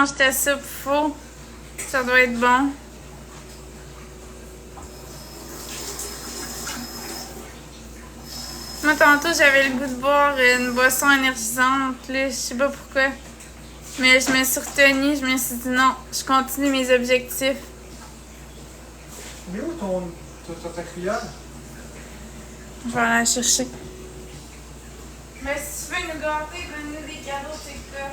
mange ta soupe faux. Ça doit être bon. Moi, tantôt, j'avais le goût de boire une boisson énergisante. Là, je sais pas pourquoi. Mais je me suis retenue. Je me suis dit non, je continue mes objectifs. Mais où ta cuillère? Je vais aller la chercher. Mais si tu veux nous gâter, donne-nous des cadeaux TikTok.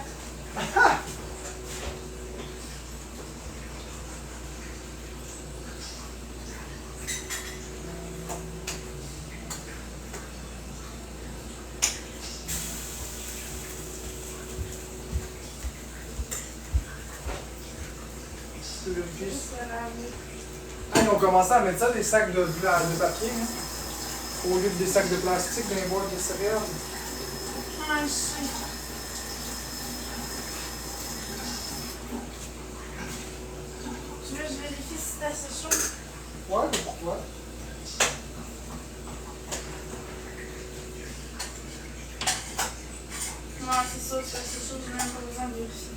Ils ont commencé à mettre ça des sacs de papier, hein, au lieu des sacs de plastique dans les boîtes de céréales. Ouais, je sais. Tu veux que je vérifie si c'est assez chaud? Ouais, mais pourquoi? Ouais, c'est ça, c'est assez chaud, j'ai même pas besoin de vérifier.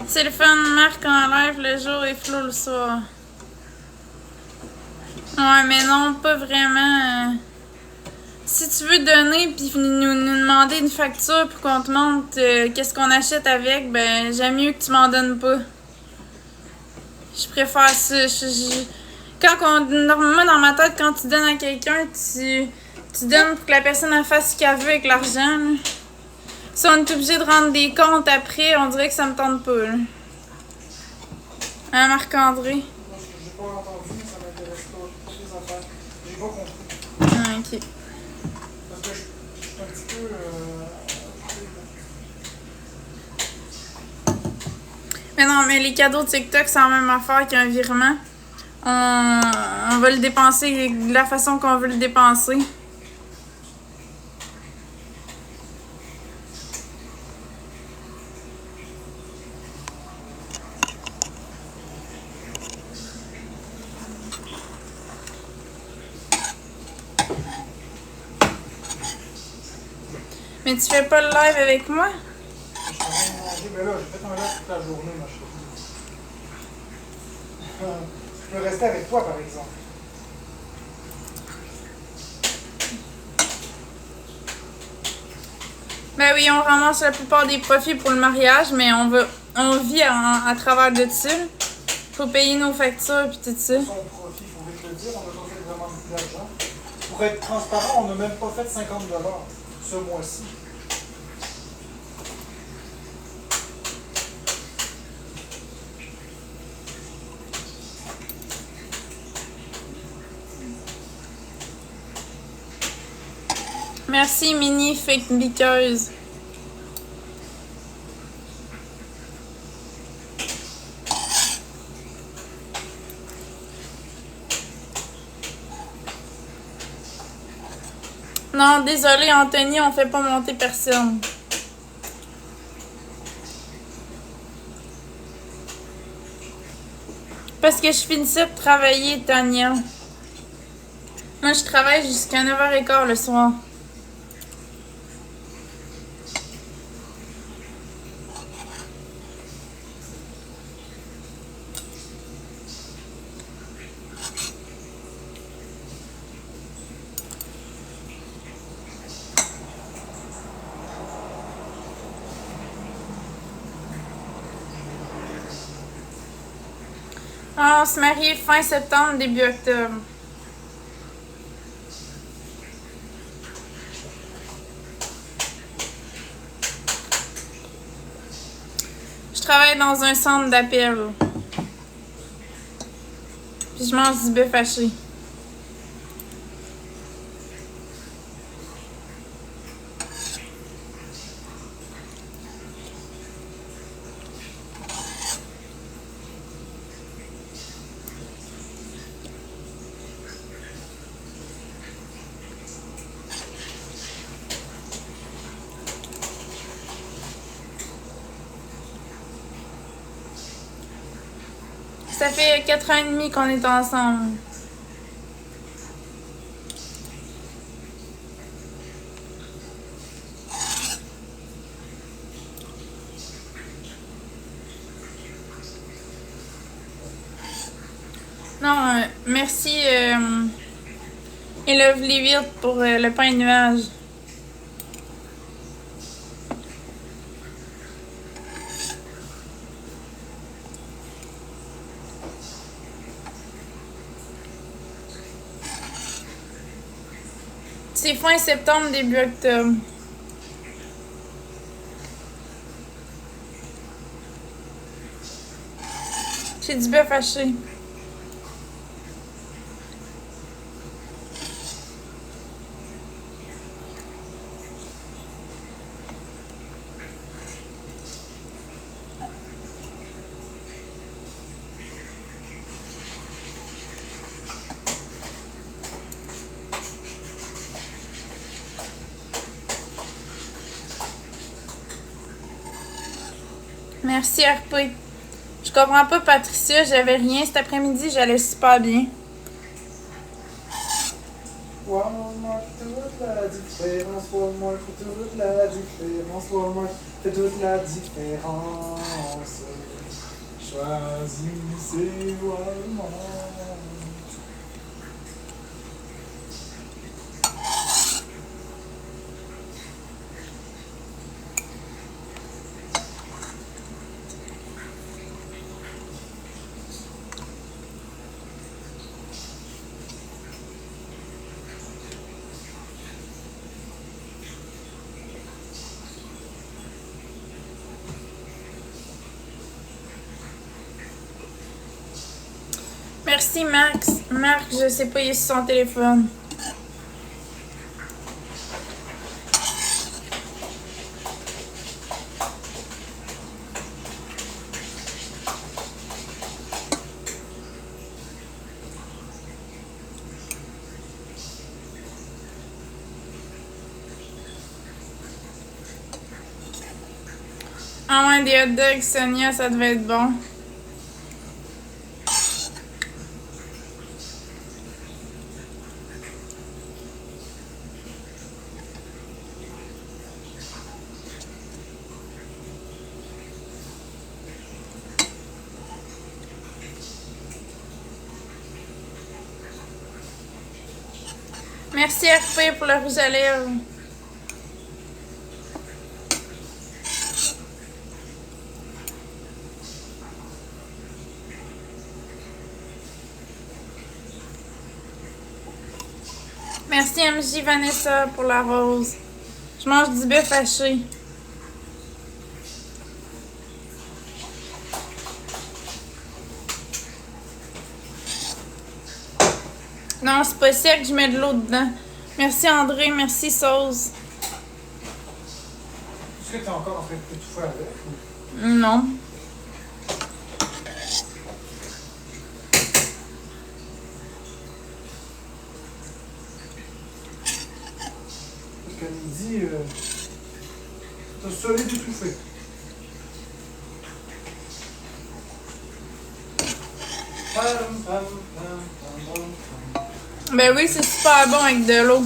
C'est le fun, Marc en live le jour et Flo le soir. Ouais, mais non, pas vraiment. Si tu veux donner puis nous demander une facture pour qu'on te montre qu'est-ce qu'on achète avec, ben j'aime mieux que tu m'en donnes pas. Je préfère ça. Normalement dans ma tête, quand tu donnes à quelqu'un, tu donnes pour que la personne en fasse ce qu'elle veut avec l'argent. Là. Si on est obligé de rendre des comptes après, on dirait que ça me tente pas. Là. Hein, Marc-André? Moi, j'ai pas entendu, mais ça m'intéresse pas. Les affaires. J'ai pas compris. Ah, ok. Parce que je suis un petit peu. Mais non, mais les cadeaux de TikTok, c'est la même affaire qu'un virement. On va le dépenser de la façon qu'on veut le dépenser. Mais tu fais pas le live avec moi? Je suis en train de manger, mais là, j'ai fait un live toute la journée, ma chérie. Je peux rester avec toi, par exemple. Ben oui, on ramasse la plupart des profits pour le mariage, mais on vit à travers de ça. Faut payer nos factures puis tout ça. Son profit, il faut vite le dire, on n'a pas fait vraiment beaucoup d'argent. Pour être transparent, on n'a même pas fait 50 $ ce mois-ci. Merci, mini fake biqueuse. Non, désolé, Anthony, on fait pas monter personne. Parce que je finissais de travailler, Tania. Moi, je travaille jusqu'à 9h15 le soir. Ah, on se marie fin septembre, début octobre. Je travaille dans un centre d'appel. Puis je mange du bœuf haché. Ça fait 4 ans et demi qu'on est ensemble. Non, merci et Lovely Wirt pour le pain de nuage. C'est fin septembre, début octobre. J'ai du bœuf haché. Merci RP. Je comprends pas Patricia, j'avais rien cet après-midi, j'allais super bien. Walmart fait toute la différence, Walmart fait toute la différence, Walmart fait toute la différence. Choisissez Walmart. Merci Max. Marc, je sais pas, il est sur son téléphone. Ah ouais, des hot dogs, Sonia, ça devait être bon. Merci RP pour le rouge à lèvres. Merci MJ Vanessa pour la rose. Je mange du bœuf haché. Non, c'est pas sec, je mets de l'eau dedans. Merci André, merci Sauce. Est-ce que tu es encore en train de tout faire avec? Non. Parce qu'à midi, t'as solide étouffé. Ben oui, c'est super bon avec de l'eau.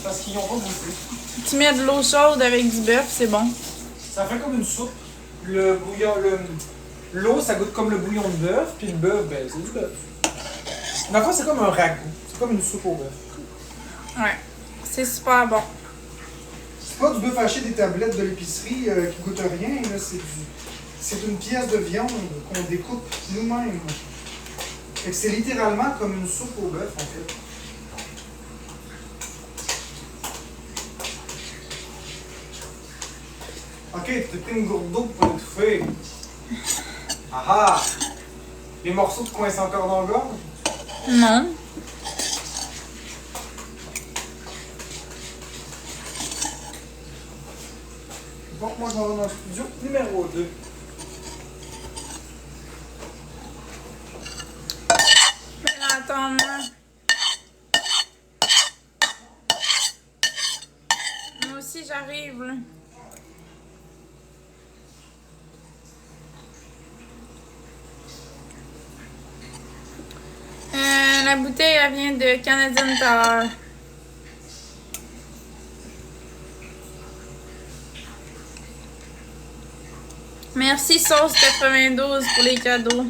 Parce qu'ils ont pas bouffé. Tu mets de l'eau chaude avec du bœuf, c'est bon. Ça fait comme une soupe. Le bouillon, l'eau, ça goûte comme le bouillon de bœuf, puis le bœuf, ben c'est du bœuf. Dans le fond, c'est comme un ragoût. C'est comme une soupe au bœuf. Ouais, c'est super bon. C'est pas du bœuf haché des tablettes de l'épicerie qui goûte rien, là, c'est une pièce de viande qu'on découpe nous-mêmes. Fait que c'est littéralement comme une soupe au bœuf, en fait. Ok, tu t'es pris une gourde d'eau pour l'étouffer. Ah ah! Les morceaux te coincent encore dans le gorge? Non. Bon, moi je m'en vais dans le studio numéro 2. Mais là, attends-moi. Moi aussi, j'arrive, là. La bouteille, elle vient de Canadian Tower. Merci Sauce 92 pour les cadeaux.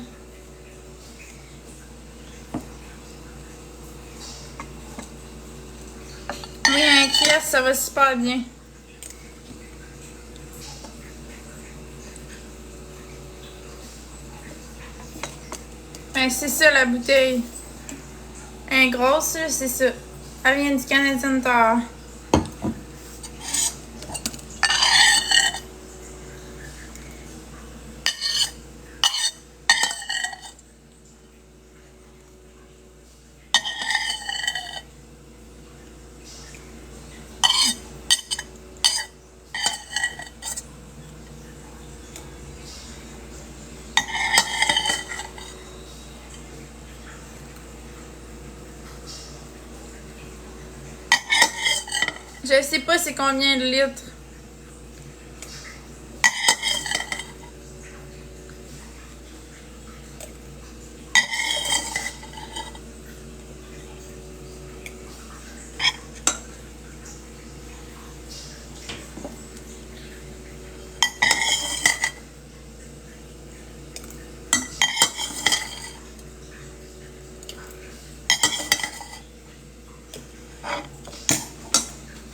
Oui, inquiète, ça va super bien. Ben, c'est ça la bouteille. Elle est grosse, là, c'est ça. Elle vient du Canadian Tower. Je sais pas c'est combien de litres.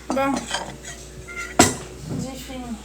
Bon. J'ai fini.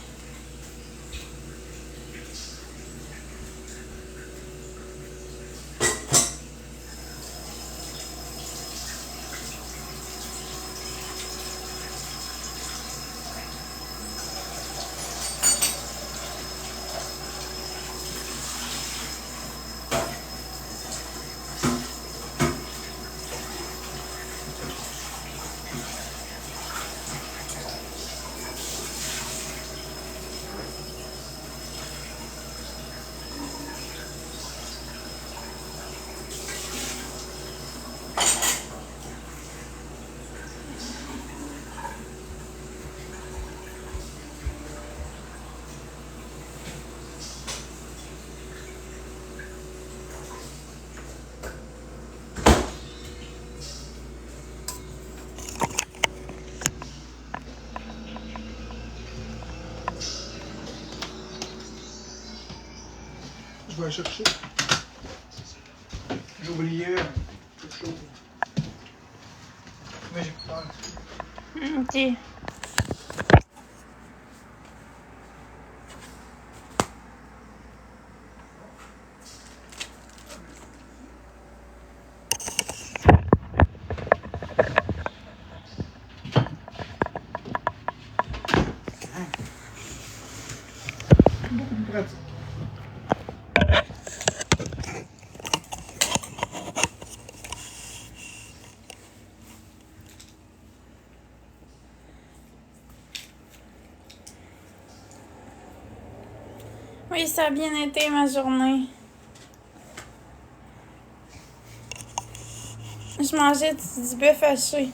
Je vais aller chercher. J'ai oublié quelque chose. Mais j'ai pas peur. Ok. Beaucoup plus pratique. Oui, ça a bien été ma journée. Je mangeais du bœuf haché.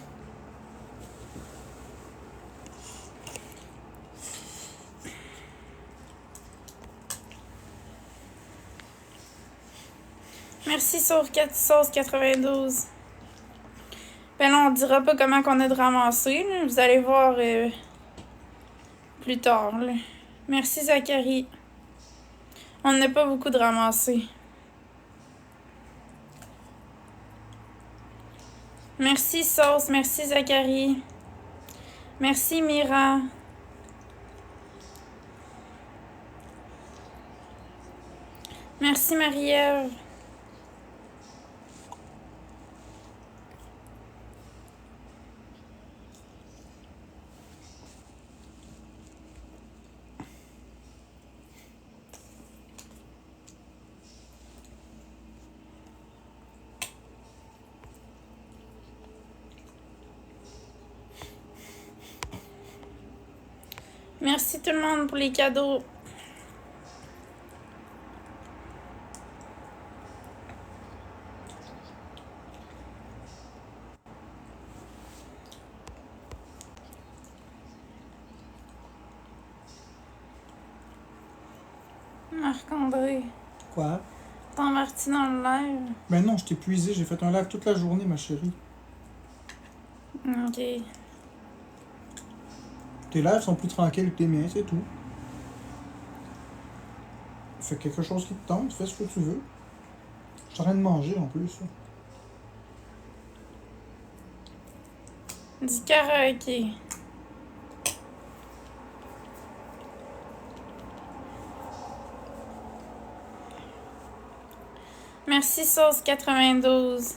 Merci Sauce 92. Ben là, on dira pas comment qu'on a de ramasser. Là. Vous allez voir plus tard. Là. Merci Zachary. On n'a pas beaucoup de ramasser. Merci Sauce, merci Zachary. Merci Mira. Merci, Marie-Ève. Merci tout le monde pour les cadeaux. Marc-André, Quoi? t'es embarqué dans le live? Ben non, je t'ai épuisé, j'ai fait un live toute la journée, ma chérie. Ok. Tes lives sont plus tranquilles que tes miens, c'est tout. Fais quelque chose qui te tente, fais ce que tu veux. Je suis en train de manger en plus. Du karaoké. Merci, Sauce 92.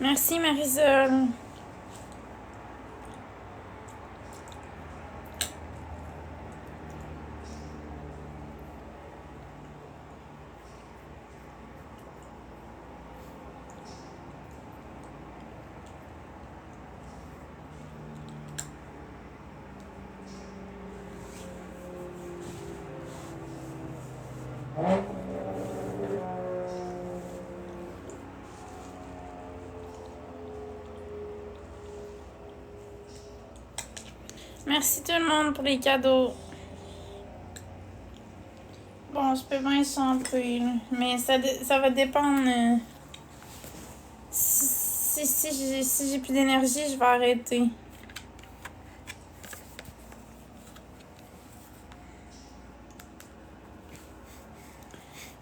Merci, Marisol. Merci tout le monde pour les cadeaux. Bon, je peux bien chanter, là, mais ça va dépendre. Si j'ai plus d'énergie, je vais arrêter.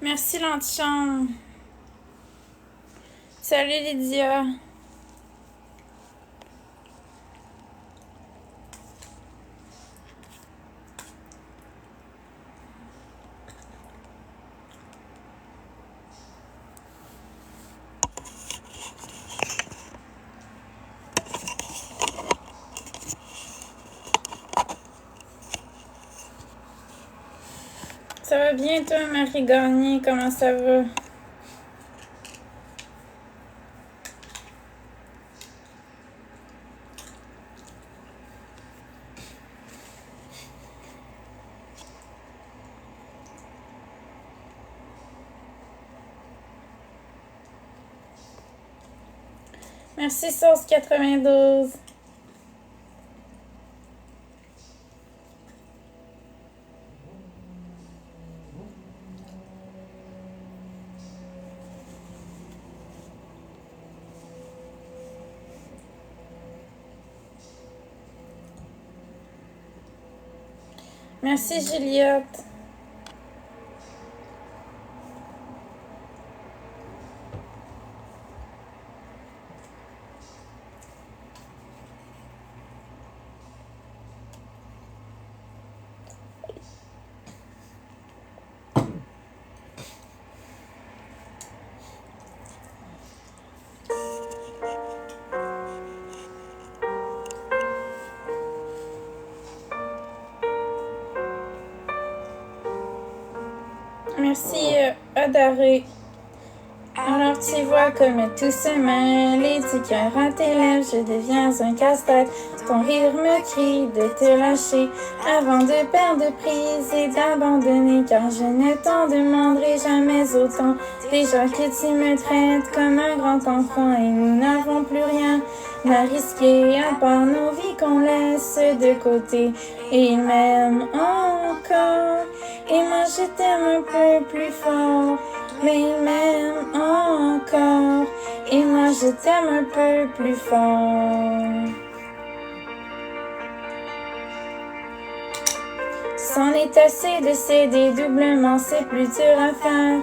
Merci l'antichambre. Salut Lydia. Ça va bien toi, Marie Garnier? Comment ça va? Merci Sauce 92. Merci Juliette. Merci Adaré. Alors tu vois comme tout se mêle, les petits cœurs à tes lèvres, je deviens un casse-tête. Ton rire me crie de te lâcher avant de perdre prise et d'abandonner, car je ne t'en demanderai jamais autant. Déjà que tu me traites comme un grand enfant et nous n'avons plus rien à risquer à part nos vies qu'on laisse de côté. Et il m'aime encore et moi je t'aime un peu plus fort. Mais il m'aime encore et moi je t'aime un peu plus fort. c'en est assez de céder doublement, c'est plus dur à faire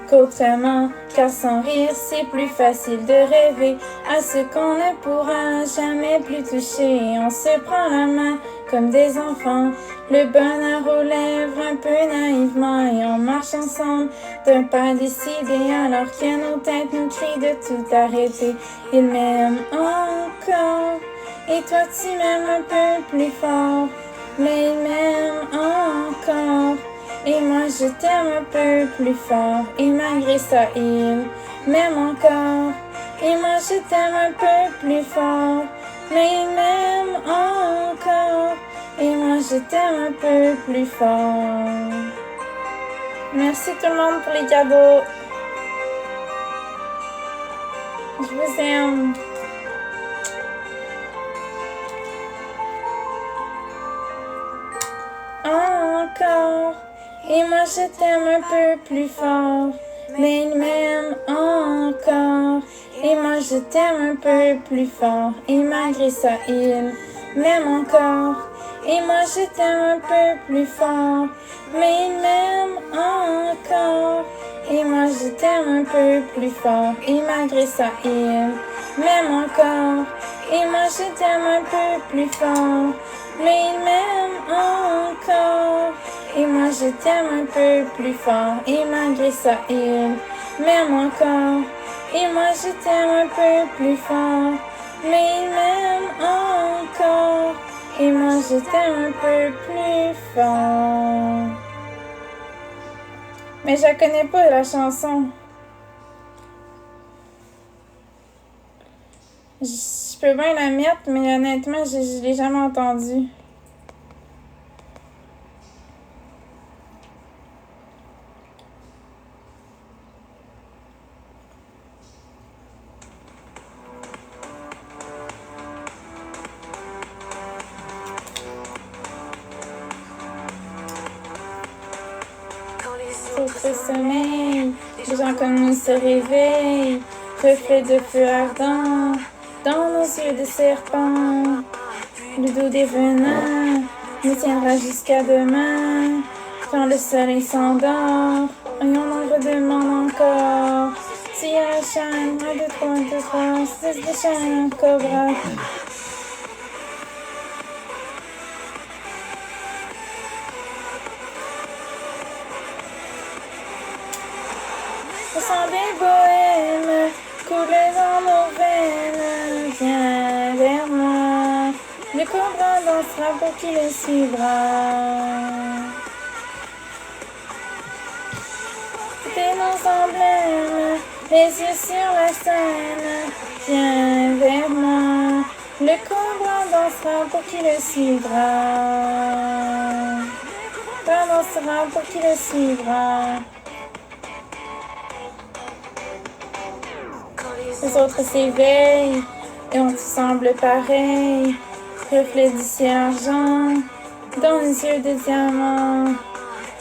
qu'autrement, car sans rire c'est plus facile de rêver à ce qu'on ne pourra jamais plus toucher. On se prend la main comme des enfants, le bonheur aux lèvres un peu naïvement, et on marche ensemble d'un pas décidé alors que nos têtes nous crient de tout arrêter. Il m'aime encore et toi tu m'aimes un peu plus fort, mais il m'aime encore et moi je t'aime un peu plus fort, et malgré ça il m'aime encore, et moi je t'aime un peu plus fort, mais il m'aime encore, et moi je t'aime un peu plus fort. Merci tout le monde pour les cadeaux. Je vous aime. Encore. Et moi je t'aime un peu plus fort, mais il m'aime encore. Et moi je t'aime un peu plus fort, et malgré ça il m'aime encore. Et moi je t'aime un peu plus fort, mais il m'aime encore. Et moi je t'aime un peu plus fort, et malgré ça il m'aime encore. Et moi je t'aime un peu plus fort, mais il m'aime encore. Et moi je t'aime un peu plus fort, et malgré ça il m'aime encore. Et moi je t'aime un peu plus fort, mais il m'aime encore. Et moi je t'aime un peu plus fort. Mais je la connais pas la chanson. Je peux bien la mettre, mais honnêtement je l'ai jamais entendue. Autre sommeil, les gens comme nous se réveillent, reflets de feu ardent dans nos yeux de serpent. Le dos des venins nous tiendra jusqu'à demain, quand le soleil s'endort et on en redemande encore. Si y a la chaîne, 1, 2, 3, 1, 2, 3, 6 de chaîne, un cobra. Le sang des bohèmes coule dans nos veines, viens vers moi, le cobra dansera pour qui le suivra. C'était nos emblèmes, les yeux sur la scène, viens vers moi, le cobra dansera pour qui le suivra. Le cobra dansera pour qui le suivra. Les autres s'éveillent et on tous semble pareil, reflet du ciel argent, dans les yeux de diamant,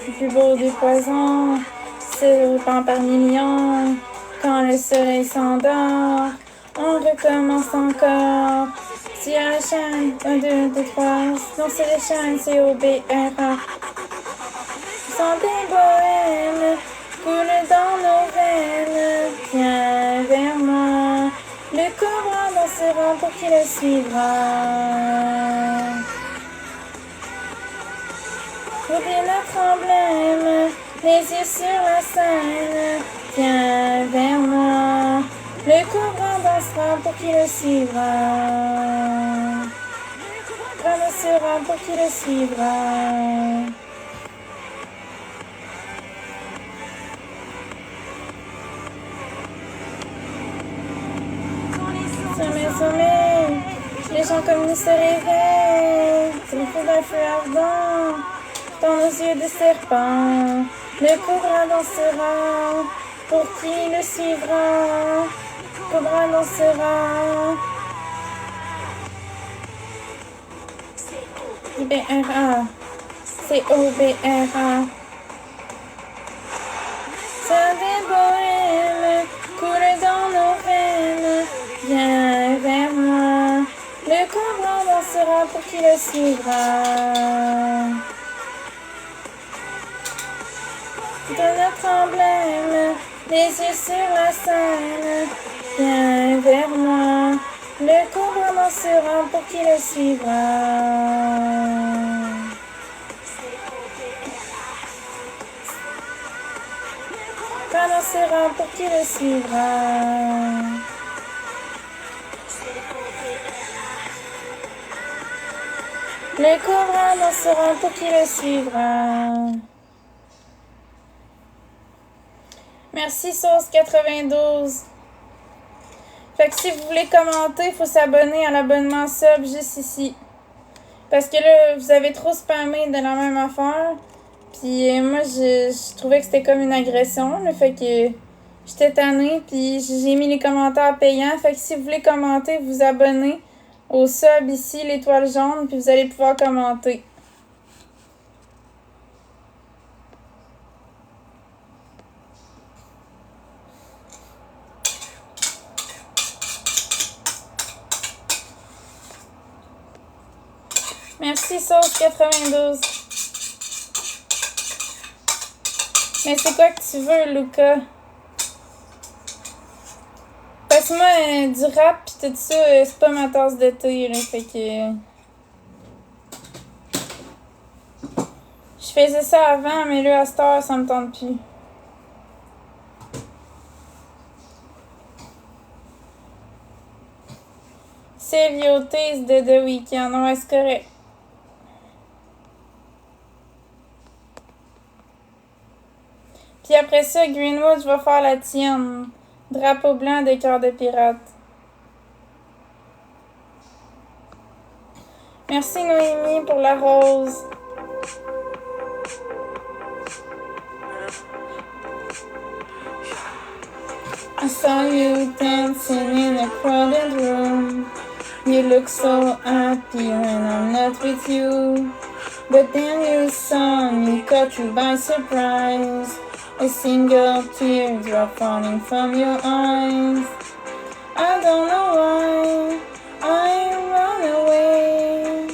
le plus beau des poisons, se répand par millions, quand le soleil s'endort, on recommence encore. Si à la chaîne, 1, 2, 2, 3, non c'est les chaînes, c'est OBRA. Sang des bohèmes coule dans nos veines, viens vers moi, le cobra dansera pour qui le suivra. Oublie notre emblème, les yeux sur la scène, viens vers moi, le cobra dansera pour qui le suivra. Le cobra dansera pour qui le suivra. Sommeil, les gens comme nous se réveillent, c'est le feu d'un feu ardent, dans nos yeux de serpent, le cobra dansera, pour qui le suivra, le cobra dansera. IBRA, c'est OBRA. C'est des bohèmes, coule dans nos veines, viens vers moi, le cobra dansera pour qui le suivra. Les yeux sur la scène, viens vers moi. Le cobra dansera pour qui le suivra. Dansera pour qui le suivra. Le cobra dansera pour qui le suivra. Merci Sauce 92. Fait que si vous voulez commenter, il faut s'abonner à l'abonnement sub juste ici. Parce que là, vous avez trop spammé de la même affaire. Puis moi, je trouvais que c'était comme une agression. Là, fait que j'étais tannée. Puis j'ai mis les commentaires payants. Fait que si vous voulez commenter, vous abonnez au sub ici, l'étoile jaune. Puis vous allez pouvoir commenter. Merci Sauce 92. Mais c'est quoi que tu veux, Luca? Parce que moi, du rap pis tout ça, c'est pas ma tasse de thé, là, fait que... Je faisais ça avant, mais là, à cette heure, ça me tente plus. Save your taste de The Weeknd. Ouais, c'est correct. Puis après ça, Greenwood, je vais faire la tienne. Drapeau blanc des cœurs de pirate. Merci Noémie pour la rose. I saw you dancing in a crowded room. You look so happy when I'm not with you. But then you saw me caught you by surprise. A single teardrop falling from your eyes. I don't know why I run away.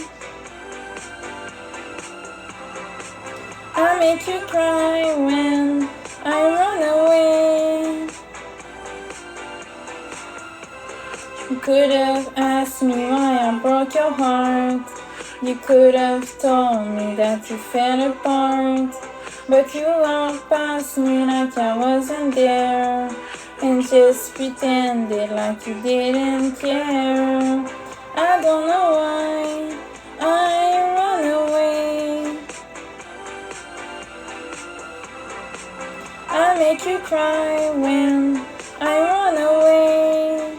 I make you cry when I run away. You could have asked me why I broke your heart. You could have told me that you fell apart. But you walked past me like I wasn't there, and just pretended like you didn't care. I don't know why I run away. I make you cry when I run away.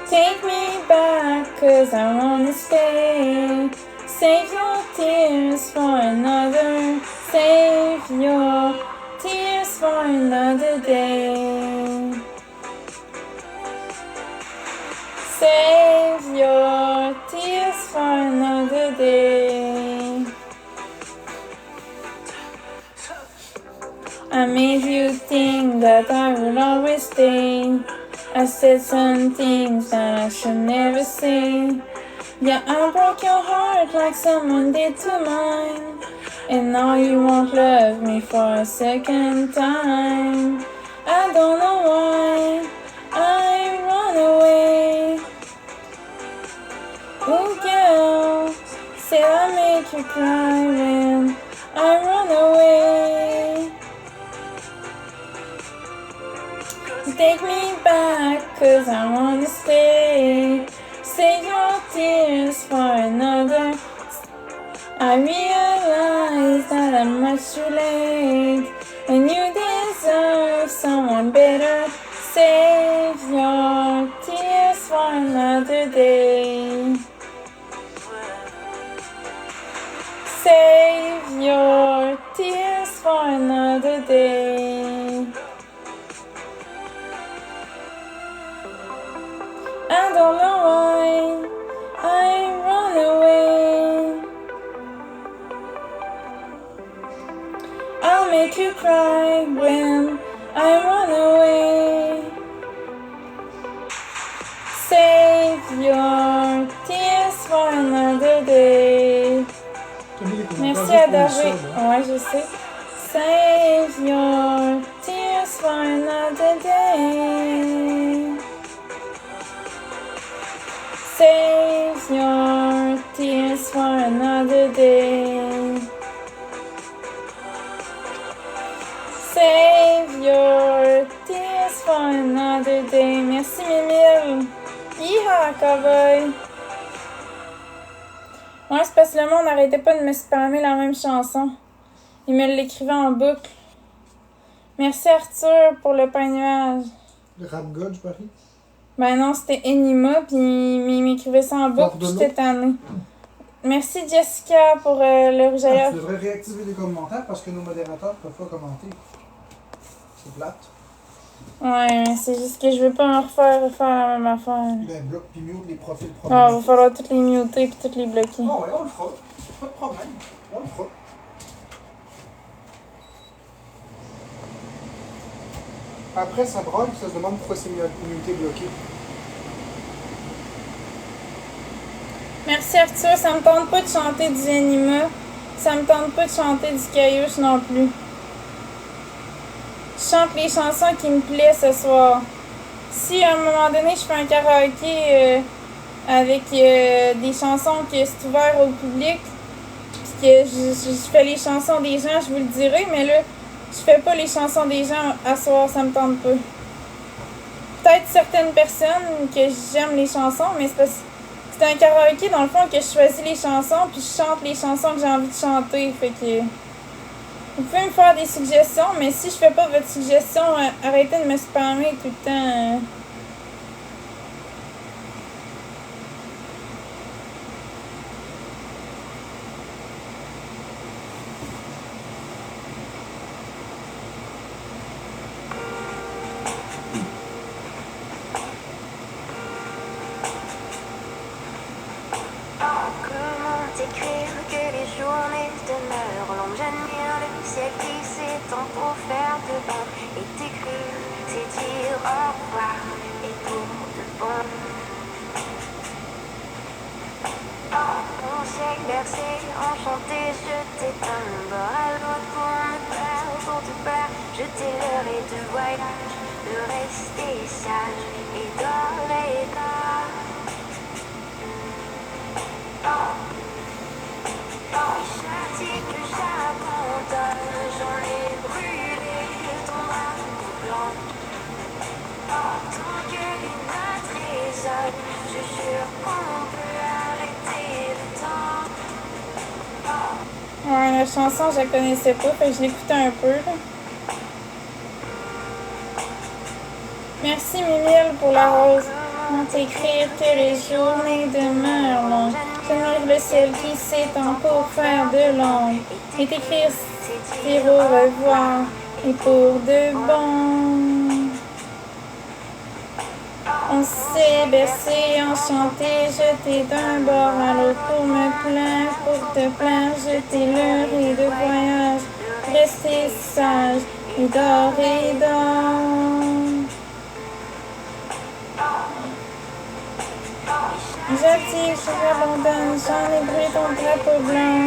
Take me back, 'cause I wanna stay. Save your tears for another. Save your tears for another day. Save your tears for another day. I made you think that I would always stay. I said some things that I should never say. Yeah, I broke your heart like someone did to mine. And now you won't love me for a second time. I don't know why I run away. Oh girl, said I make you cry when I run away. Take me back, 'cause I wanna stay. Save your tears for another. I realize that I'm much too late, and you deserve someone better. Save your tears for another day. Save your tears for another day. I don't know why I run away. I'll make you cry when I run away. Save your tears for another day. Merci à David. Ouais, je sais. Save your tears for another day. Save your tears for another day. Save your tears for another day. Merci, Mimile. Yeehaw, cowboy. Ouais, c'est parce que le monde n'arrêtait pas de me spammer la même chanson. Il me l'écrivait en boucle. Merci, Arthur, pour le pain nuage. Le rap god, je parie. Ben non, c'était Enima, puis il m'écrivait ça en boucle, puis j'étais tannée. Merci, Jessica, pour le rouge à lèvres. Tu devrais réactiver les commentaires parce que nos modérateurs ne peuvent pas commenter. C'est plate. Ouais, mais c'est juste que je veux pas me refaire la même affaire. Ben, bloque puis mute les profils Ah, va falloir toutes les muter puis toutes les bloquer. Ah ouais, on le fera. Pas de problème. On le fera. Après, ça brogue, ça se demande pourquoi c'est muté bloqué. Merci Arthur, ça me tente pas de chanter du Anima. Ça me tente pas de chanter du Caillouche non plus. Je chante les chansons qui me plaisent ce soir. Si à un moment donné je fais un karaoké avec des chansons que c'est ouvert au public, puis que je fais les chansons des gens, je vous le dirai, mais là, je fais pas les chansons des gens à soir, ça me tente pas. Peut-être certaines personnes que j'aime les chansons, mais c'est parce que c'est un karaoké dans le fond que je choisis les chansons puis je chante les chansons que j'ai envie de chanter. Fait que vous pouvez me faire des suggestions, mais si je fais pas votre suggestion, arrêtez de me spammer tout le temps. T'écrire que les journées demeurent longues, j'admire le ciel qui s'étend pour faire de bon. Et t'écrire, c'est dire au revoir, et pour de bon. On s'est bercé, enchanté, jeté d'un bord à l'autre pour me perdre, pour te perdre, jeter l'heure et de voyage, de rester sage, et d'or et d'or. Chaque que j'abandonne, j'en ai brûlé ton drapeau blanc. Tant que les notes résonnent, je jure qu'on peut arrêter le temps. Ouais, la chanson, je la connaissais pas, fait que je l'écoutais un peu. Là. Merci Mimile pour la rose. T'écrire que les journées demeurent longues. Tenir le ciel qui s'étend pour faire de l'ombre. Et t'écrire dire au revoir et pour de bon. On s'est bercé, enchanté, jeté d'un bord à l'autre pour me plaindre, pour te plaindre, jeter l'heure et de voyage, rester sage et d'or et d'or. J'attire, je j'abandonne, j'en ai brûlé ton drapeau blanc.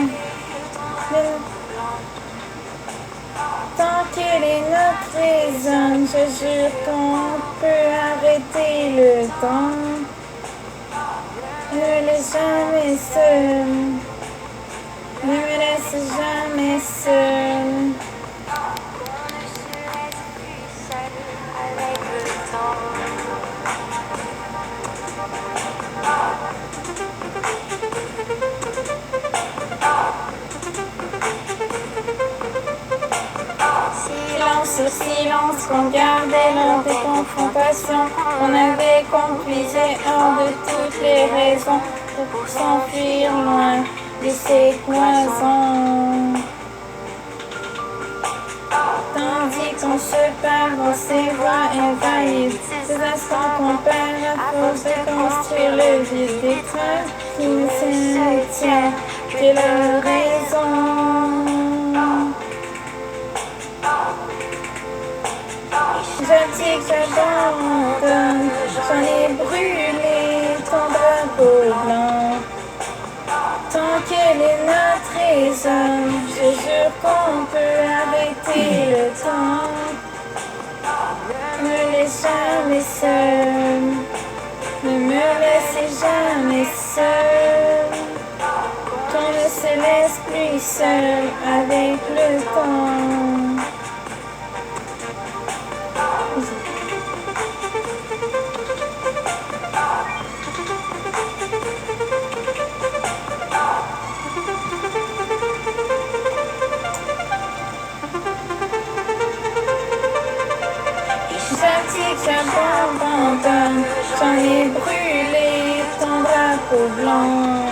Tant que les notes résonnent, je jure qu'on peut arrêter le temps. Ne me laisse jamais seul, ne me laisse jamais seul. On ne se laisse plus seul avec le temps. Silence sur silence qu'on gardait lors des confrontations. On avait complisé hors de toutes les raisons pour s'enfuir loin de ces cloisons. Tandis qu'on se perd dans ces voies invaillies, ces instants qu'on perd à force de construire le vide des trains qui ne se tient que leur raison. J'attire, j'abandonne, j'en ai brûlé ton drapeau blanc. Tant que les notes résonnent, je jure qu'on peut arrêter arrêter le temps. Ne me laisse jamais seul. Ne me laissez jamais seul. Qu'on ne se laisse plus seul avec le temps. J'abandonne, j'en ai brûlé ton drapeau blanc.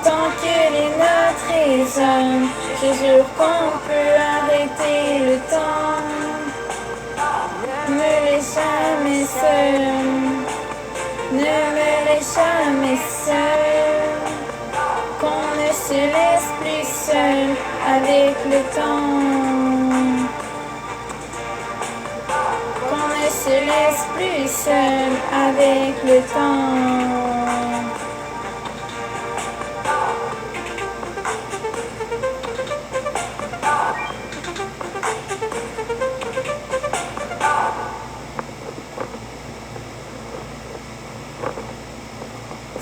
Tant que les notes résonnent, je jure qu'on peut arrêter le temps. Ne me laisse jamais seul, ne me laisse jamais seul. Qu'on ne se laisse plus seul avec le temps. Qu'on ne se laisse plus seul avec le temps.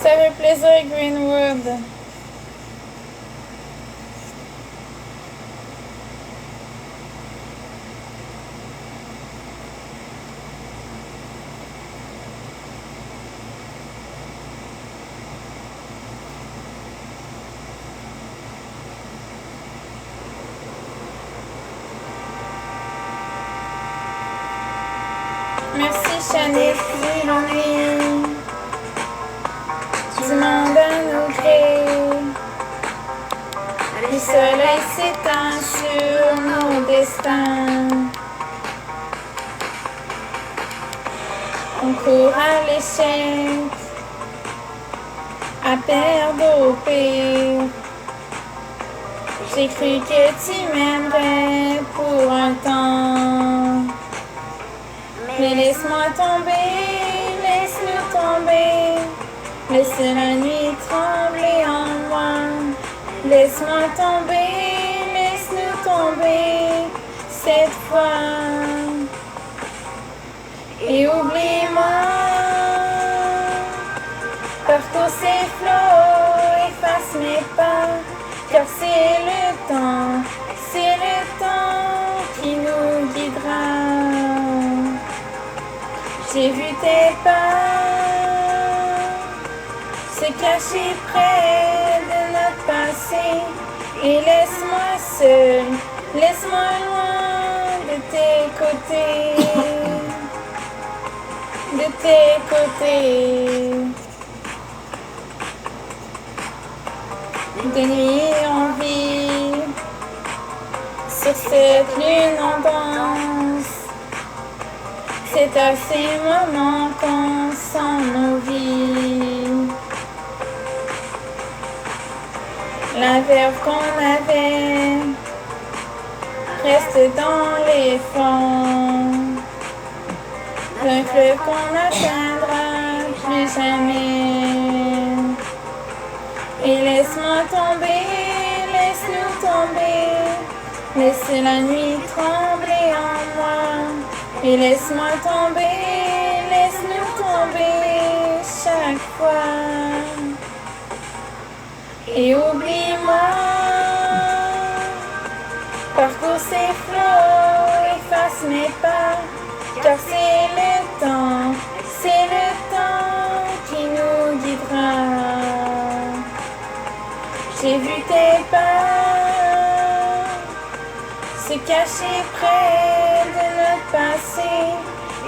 Ça fait plaisir, Greenwood. Merci, Chanel, si l'ennui du monde à nous créer. Le soleil s'éteint sur nos destins. On court à l'échec, à perdre au pire. J'ai cru que tu m'aimerais pour un temps. Mais laisse-moi tomber, laisse-nous tomber. Laisse la nuit trembler en moi. Laisse-moi tomber, laisse-nous tomber cette fois. Et oublie-moi. Parcours ces flots, efface mes pas. Car c'est le temps qui nous guidera. J'ai vu tes pas se cacher près de notre passé. Et laisse-moi seul, laisse-moi loin de tes côtés. De tes côtés. De nuit en vie, sur cette lune en danse. C'est à ces moments qu'on sent nos vies. La verve qu'on avait reste dans les fonds d'un fleuve qu'on n'atteindra plus jamais. Et laisse-moi tomber, laisse-nous tomber. Laisse la nuit trembler en moi. Et laisse-moi tomber, laisse-nous tomber chaque fois. Et oublie-moi. Parcours ces flots, efface mes pas. Car c'est le temps qui nous guidera. J'ai vu tes pas se cacher près de notre passé.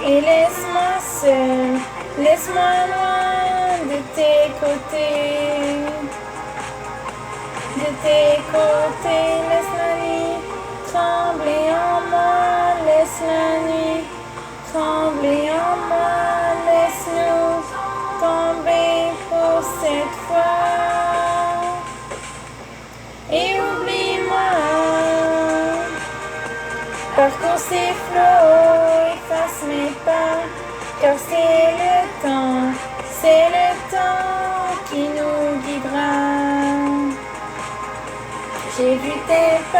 Et laisse-moi seul, laisse-moi loin de tes côtés. De tes côtés, laisse la nuit trembler en moi. Laisse la nuit trembler en moi. Laisse-nous tomber pour cette fois. Et oublie-moi. Parcours ces flots, efface mes pas. Car c'est le temps qui nous guidera. J'ai vu tes pas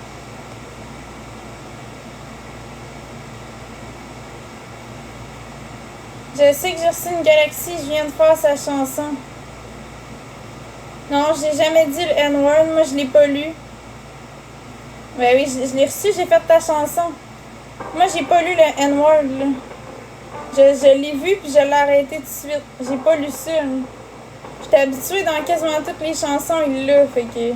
Je sais que j'ai reçu une galaxie, je viens de faire sa chanson. Non, j'ai jamais dit le N-word, moi je l'ai pas lu. Ben oui, je l'ai reçu, j'ai fait ta chanson. Moi j'ai pas lu le N-word, là. Je l'ai vu puis je l'ai arrêté tout de suite. J'ai pas lu ça. Hein. J'étais habituée dans quasiment toutes les chansons, il l'a, fait que.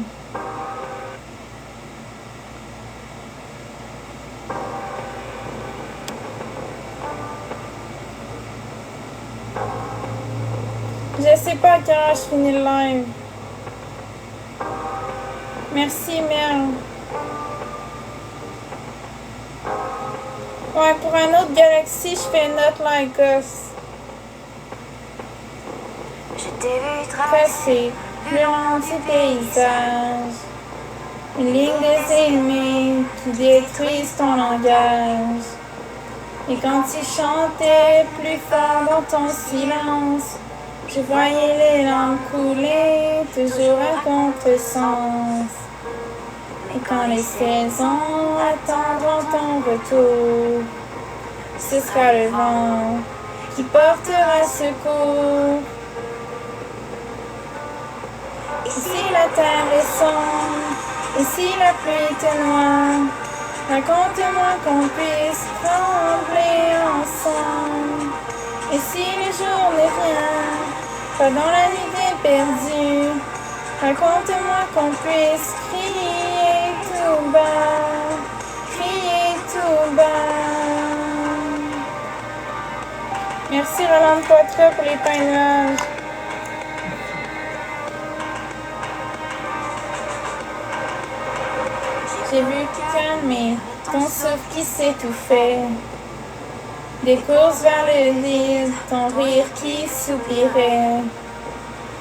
Je sais pas à quelle heure je finis le live. Merci, merde. Ouais, pour un autre galaxie, je fais Not Like Us. Je t'ai vu tracer Passer le long du paysage. Une ligne désaimée qui détruise ton langage. Et quand tu chantais plus fort dans ton silence, je voyais les larmes couler, toujours à contresens. Et quand les saisons attendront ton retour, ce sera le vent qui portera secours. Et si la terre est sombre, et si la pluie te noie, raconte-moi qu'on puisse trembler ensemble. Et si le jour n'est rien, pas dans la nuit des perdus, raconte-moi qu'on puisse crier tout bas, crier tout bas. Merci Roland Poitras pour les pains de nuages. J'ai vu calmer ton souffle qui s'étouffait. Des courses vers le vide, ton rire qui soupirait.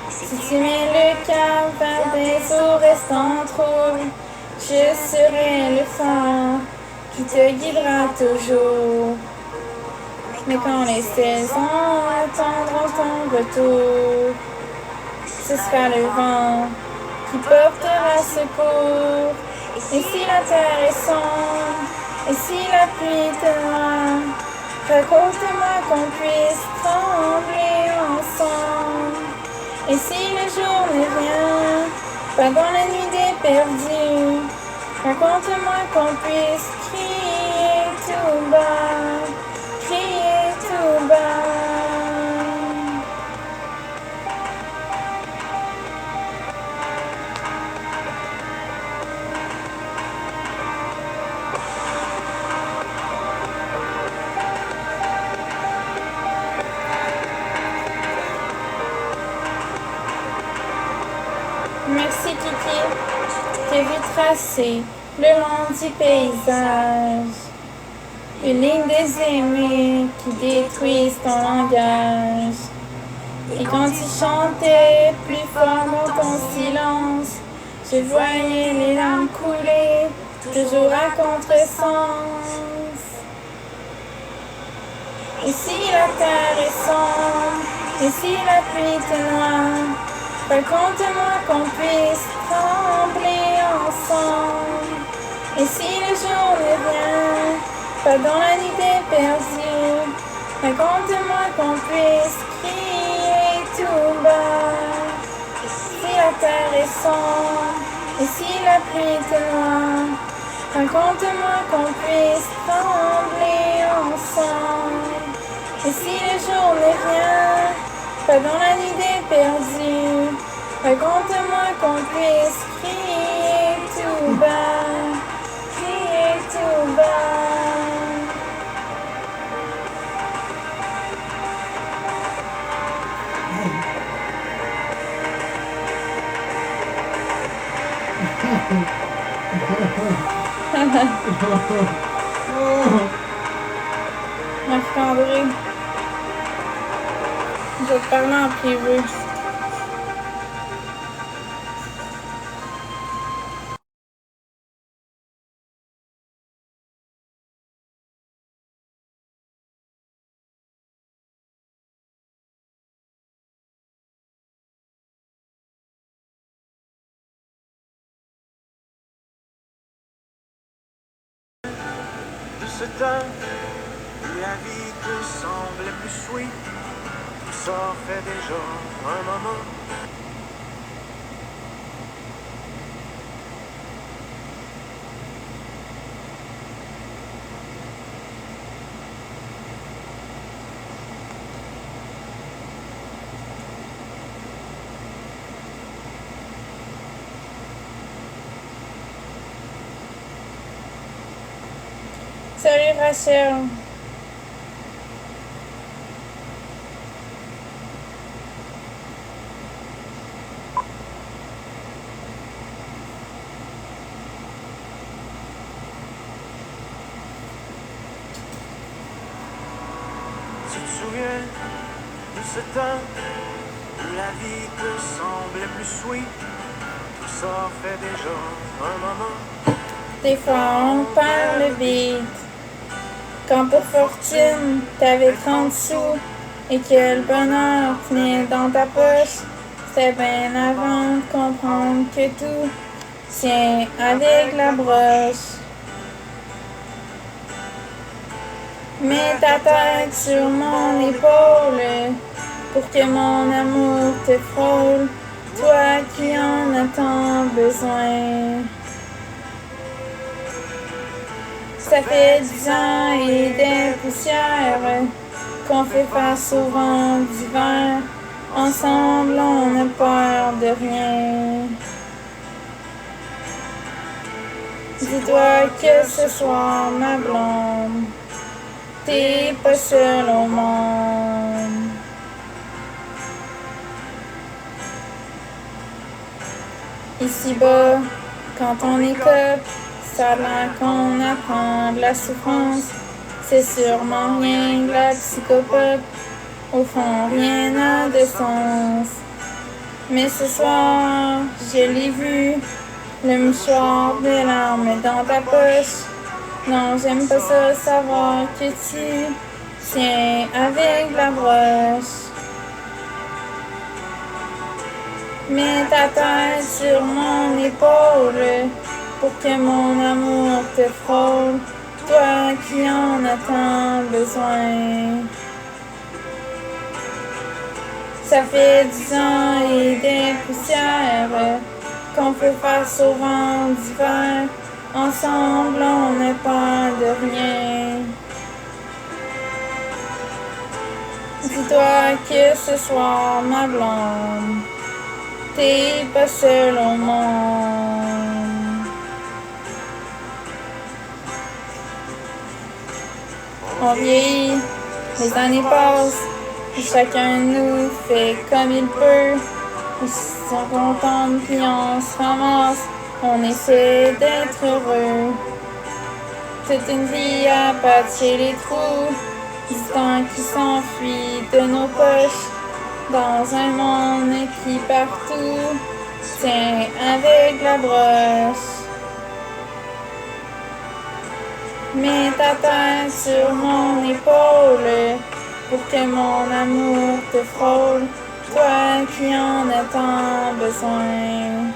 Si tu mets le cap vers des eaux restant troubles, je serai le phare qui te guidera toujours. Mais quand les saisons attendront ton retour, ce sera le vent qui portera secours. Et si la terre est sombre, et si la pluie te noie, raconte-moi qu'on puisse trembler ensemble. Et si le jour n'est rien, pas dans la nuit des perdus, raconte-moi qu'on puisse crier tout bas, crier tout bas. Merci Kiki, t'ai vu tracer le long du paysage. Une ligne des aimés qui détruisent ton langage. Et quand tu chantais plus fort dans ton silence, je voyais les larmes couler, toujours à contresens. Et si la terre est sombre, et si la pluie te noie, raconte-moi qu'on puisse trembler ensemble. Et si le jour ne vient, pas dans la nuit des perdus, raconte-moi qu'on puisse crier tout bas. Et si la terre est sombre, et si la pluie te noie, raconte-moi qu'on puisse trembler ensemble. Et si le jour n'est rien, pas dans la nuit des perdus, raconte-moi qu'on puisse crier tout bas, crier tout bas. Marc-André, je vais te parler en privé. De ce temps La vie te semble plus sweet. Ça fait déjà un moment. Salut Rachel. Tu te souviens de ce temps où la vie te semblait plus sweet? Tout ça fait déjà un moment. Des fois on perd le beat. Quand pour fortune t'avais 30 sous et que le bonheur tenait dans ta poche, c'était bien avant de comprendre que tout tient avec la broche. Mets ta tête sur mon épaule pour que mon amour te frôle, toi qui en as tant besoin. Ça fait 10 ans et des poussières qu'on fait face au vent d'hiver. Ensemble, on n'a peur de rien. Dis-toi que ce soir, ma blonde, t'es pas seule au monde. Ici-bas, quand on écope, ça a l'air qu'on apprend de la souffrance. C'est sûrement rien de la psychopathe. Au fond, rien n'a de sens. Mais ce soir, je l'ai vu, le mouchoir des larmes dans ta poche. Non, j'aime pas ça, savoir que tu tiens avec la broche. Mets ta tête sur mon épaule pour que mon amour te frôle, toi qui en as tant besoin. Ça fait 10 ans et des poussières qu'on fait face au vent d'hiver. Ensemble, on n'a peur de rien. Dis-toi que ce soir, ma blonde, t'es pas seule au monde. On vieillit, les années passent, et chacun de nous fait comme il peut. Ils sont contents puis on se ramasse, on essaie d'être heureux. Toute une vie à patcher les trous, du temps qui s'enfuit de nos poches, dans un monde qui partout tient avec la broche. Mets ta tête sur mon épaule pour que mon amour te frôle, toi qui en as tant besoin.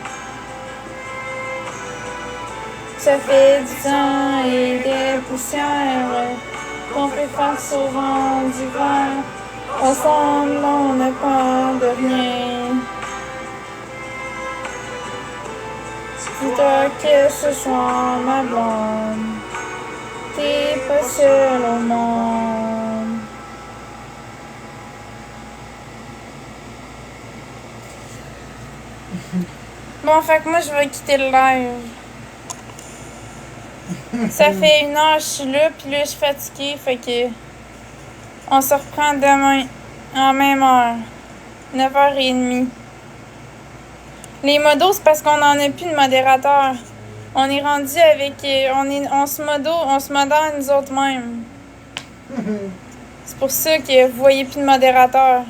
Ça fait 10 ans et des poussières qu'on fait face au vent d'hiver. Ensemble, on n'a peur de rien. Dis-toi que ce soir, ma blonde, t'es pas seule au monde. Bon, fait que moi, je vais quitter le live. Ça fait 1 heure que je suis là, puis là, je suis fatiguée, fait que on se reprend demain, en même heure, 9h30. Les modos, c'est parce qu'on n'en a plus de modérateur. On est rendu avec... On se modère nous autres mêmes. C'est pour ça que vous voyez plus de modérateur.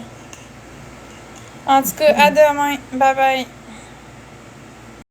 En tout cas, à demain. Bye bye.